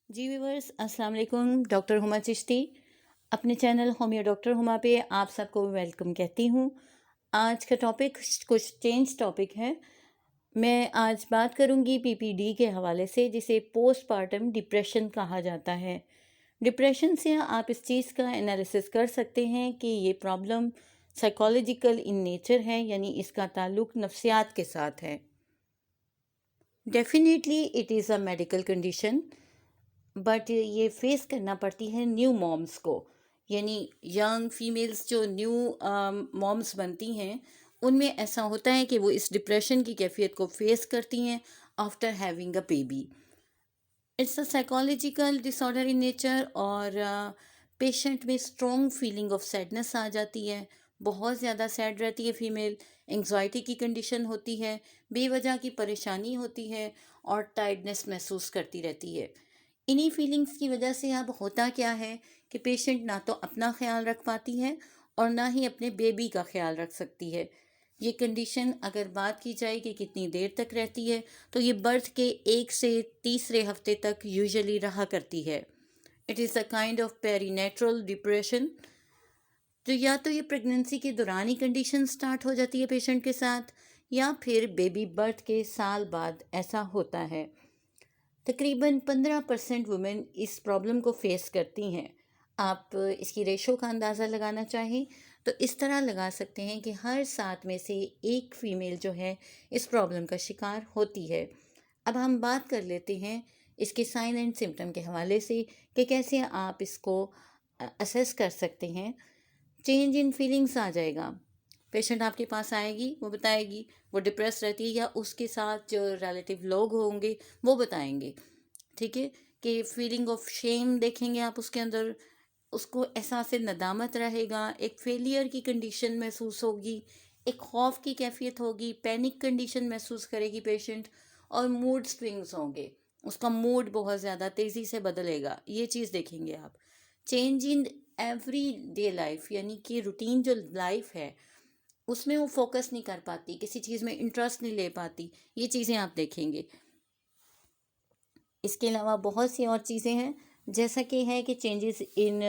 जी viewers, अस्सलाम वालेकुम। Doctor Huma Chishti अपने चैनल होमियो डॉक्टर हुमा पे आप सबको वेलकम कहती हूँ। आज का टॉपिक कुछ चेंज टॉपिक है। मैं आज बात करूँगी पीपीडी के हवाले से, जिसे पोस्टपार्टम डिप्रेशन कहा जाता है। डिप्रेशन से आप इस चीज़ का एनालिसिस कर सकते हैं कि ये प्रॉब्लम साइकोलॉजिकल इन नेचर है, यानी इसका ताल्लुक नफ्सियात के साथ है। Definitely it is a medical condition, but ये फेस करना पड़ती है न्यू मॉम्स को, यानी यंग फीमेल्स जो न्यू मॉम्स बनती हैं, उनमें ऐसा होता है कि वो इस डिप्रेशन की कैफियत को फेस करती हैं after having a baby. It's a psychological disorder in nature, और पेशेंट में स्ट्रॉन्ग फीलिंग ऑफ सैडनेस आ जाती है। बहुत ज़्यादा सैड रहती है फीमेल, एंग्जाइटी की कंडीशन होती है, बेवजह की परेशानी होती है और टायर्डनेस महसूस करती रहती है। इन्हीं फीलिंग्स की वजह से अब होता क्या है कि पेशेंट ना तो अपना ख्याल रख पाती है और ना ही अपने बेबी का ख्याल रख सकती है। ये कंडीशन अगर बात की जाए कि कितनी देर तक रहती है, तो ये बर्थ के 1 से तीसरे हफ्ते तक यूजुअली रहा करती है। It is a kind of perinatal depression. तो या तो ये प्रेगनेंसी के दौरान ही कंडीशन स्टार्ट हो जाती है पेशेंट के साथ, या फिर बेबी बर्थ के साल बाद ऐसा होता है। तकरीबन 15% वुमेन इस प्रॉब्लम को फेस करती हैं। आप इसकी रेशो का अंदाज़ा लगाना चाहें तो इस तरह लगा सकते हैं कि हर 7 में से एक फ़ीमेल जो है इस प्रॉब्लम का शिकार होती है। अब हम बात कर लेते हैं इसके साइन एंड सिम्टम के हवाले से कि कैसे आप इसको असेस कर सकते हैं। चेंज इन फीलिंग्स आ जाएगा। पेशेंट आपके पास आएगी, वो बताएगी वो डिप्रेस रहती है, या उसके साथ जो रिलेटिव लोग होंगे वो बताएंगे। ठीक है, कि फीलिंग ऑफ शेम देखेंगे आप उसके अंदर, उसको एहसास नदामत रहेगा, एक फेलियर की कंडीशन महसूस होगी, एक खौफ की कैफियत होगी, पैनिक कंडीशन महसूस करेगी पेशेंट, और मूड स्विंग्स होंगे, उसका मूड बहुत ज़्यादा तेज़ी से बदलेगा। ये चीज़ देखेंगे आप। Change in every day life, यानी कि रूटीन जो लाइफ है उसमें वो फोकस नहीं कर पाती, किसी चीज़ में इंटरेस्ट नहीं ले पाती, ये चीज़ें आप देखेंगे। इसके अलावा बहुत सी और चीज़ें हैं, जैसा कि है कि चेंजेस इन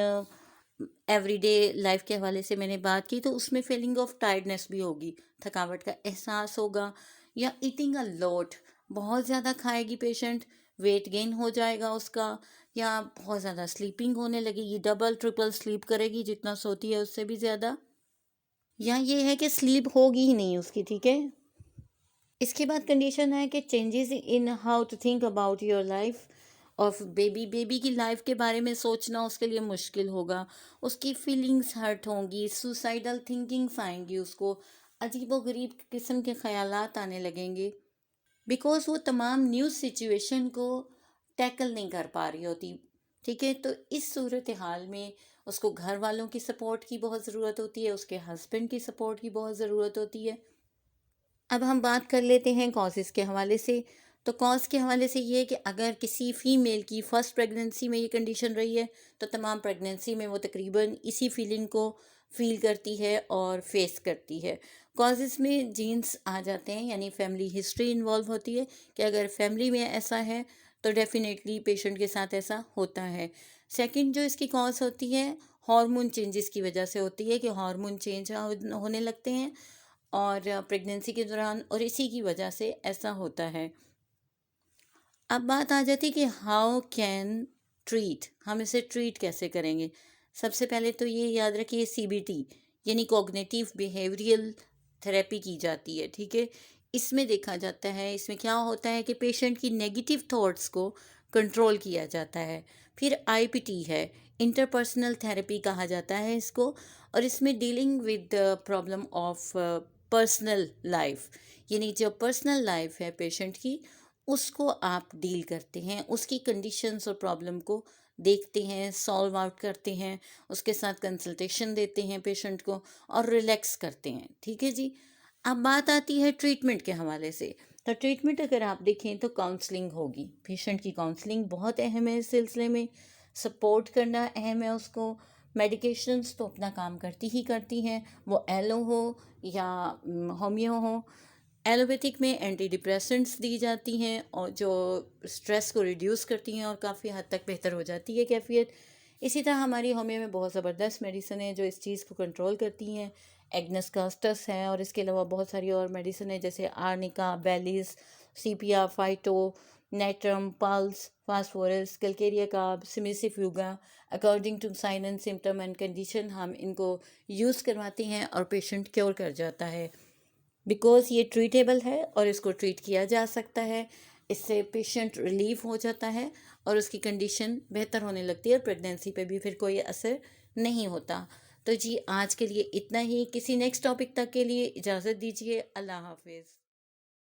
एवरीडे लाइफ के हवाले से मैंने बात की, तो उसमें फीलिंग ऑफ टायर्डनेस भी होगी, थकावट का एहसास होगा, या ईटिंग अ लॉट, बहुत ज़्यादा खाएगी पेशेंट, वेट गेन हो जाएगा उसका, या बहुत ज़्यादा स्लीपिंग होने लगेगी, डबल ट्रिपल स्लीप करेगी, जितना सोती है उससे भी ज़्यादा, या ये है कि स्लीप होगी ही नहीं उसकी। ठीक है, इसके बाद कंडीशन है कि changes in how to think about your life of baby. Baby की लाइफ के बारे में सोचना उसके लिए मुश्किल होगा, उसकी फीलिंग्स हर्ट होंगी, सुसाइडल थिंकिंग्स आएंगी, उसको अजीबो गरीब किस्म के ख्यालात आने लगेंगे, बिकॉज वो तमाम न्यू सिचुएशन को टैकल नहीं कर पा रही होती। ठीक है, तो इस सूरत हाल में उसको घर वालों की सपोर्ट की बहुत ज़रूरत होती है, उसके हस्बैंड की सपोर्ट की बहुत ज़रूरत होती है। अब हम बात कर लेते हैं कॉजेज़ के हवाले से। तो कॉज के हवाले से ये है कि अगर किसी फ़ीमेल की फ़र्स्ट प्रेगनेंसी में ये कंडीशन रही है, तो तमाम प्रेगनेंसी में वो तकरीबन इसी फीलिंग को फ़ील करती है और फेस करती है। कॉजेज़ में जीन्स आ जाते हैं, यानी फैमिली हिस्ट्री इन्वॉल्व होती है, कि अगर फैमिली में ऐसा है तो डेफ़िनेटली पेशेंट के साथ ऐसा होता है। सेकंड जो इसकी कॉज़ होती है, हार्मोन चेंजेस की वजह से होती है, कि हार्मोन चेंज होने लगते हैं और प्रेगनेंसी के दौरान, और इसी की वजह से ऐसा होता है। अब बात आ जाती है कि हाउ कैन ट्रीट, हम इसे ट्रीट कैसे करेंगे। सबसे पहले तो ये याद रखिए, सीबीटी यानी कॉग्निटिव बिहेवियरल थेरेपी की जाती है। ठीक है, इसमें देखा जाता है, इसमें क्या होता है कि पेशेंट की नेगेटिव थॉट्स को कंट्रोल किया जाता है। फिर आईपीटी है, इंटरपर्सनल थेरेपी कहा जाता है इसको, और इसमें dealing with the problem of personal life, यानी जो पर्सनल लाइफ है पेशेंट की, उसको आप डील करते हैं, उसकी कंडीशंस और प्रॉब्लम को देखते हैं, सॉल्व आउट करते हैं, उसके साथ कंसल्टेशन देते हैं पेशेंट को, और रिलैक्स करते हैं। ठीक है जी। अब बात आती है ट्रीटमेंट के हवाले से। तो ट्रीटमेंट अगर आप देखें तो काउंसलिंग होगी, पेशेंट की काउंसलिंग बहुत अहम है इस सिलसिले में, सपोर्ट करना अहम है उसको। मेडिकेशंस तो अपना काम करती ही करती हैं, वो एलो हो या होमियो हो। एलोपैथिक में एंटी डिप्रेसेंट्स दी जाती हैं और जो स्ट्रेस को रिड्यूस करती हैं और काफ़ी हद तक बेहतर हो जाती है कैफियत। इसी तरह हमारी होम्यो में बहुत ज़बरदस्त मेडिसिन है जो इस चीज़ को कंट्रोल करती हैं। एग्नस कास्टस है और इसके अलावा बहुत सारी और मेडिसिन है जैसे arnica, bellis, sepia, phyto, natrum, puls, phosphorus, calcarea carb, cimicifuga. According to sign and symptom and condition हम इनको यूज़ करवाते हैं और पेशेंट क्योर कर जाता है। बिकॉज़ ये ट्रीटेबल है और इसको ट्रीट किया जा सकता है। इससे पेशेंट रिलीफ हो जाता है और उसकी कंडीशन बेहतर होने लगती है और प्रेगनेंसी पे भी फिर कोई असर नहीं होता। तो जी आज के लिए इतना ही। किसी नेक्स्ट टॉपिक तक के लिए इजाज़त दीजिए। अल्लाह हाफ़िज़।